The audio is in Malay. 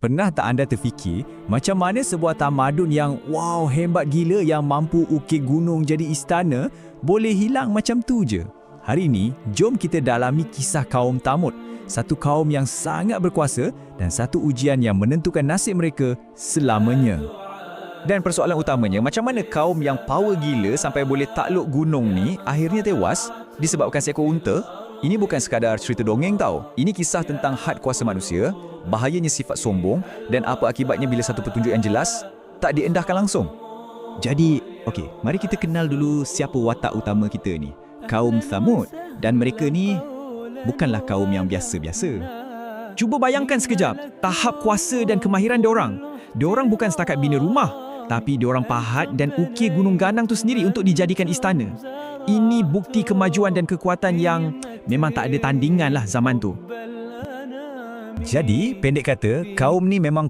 Pernah tak anda terfikir macam mana sebuah tamadun yang hebat gila yang mampu ukir gunung jadi istana boleh hilang macam tu je? Hari ini, jom kita dalami kisah kaum Thamud, satu kaum yang sangat berkuasa dan satu ujian yang menentukan nasib mereka selamanya. Dan persoalan utamanya, macam mana kaum yang power gila sampai boleh takluk gunung ni akhirnya tewas disebabkan seekor unta? Ini bukan sekadar cerita dongeng tau. Ini kisah tentang had kuasa manusia, bahayanya sifat sombong dan apa akibatnya bila satu petunjuk yang jelas tak diendahkan langsung. Jadi, mari kita kenal dulu siapa watak utama kita ni. Kaum Thamud. Dan mereka ni bukanlah kaum yang biasa-biasa. Cuba bayangkan sekejap tahap kuasa dan kemahiran diorang. Diorang bukan setakat bina rumah, tapi diorang pahat dan ukir gunung ganang tu sendiri untuk dijadikan istana. Ini bukti kemajuan dan kekuatan yang memang tak ada tandingan lah zaman tu. Jadi, pendek kata, kaum ni memang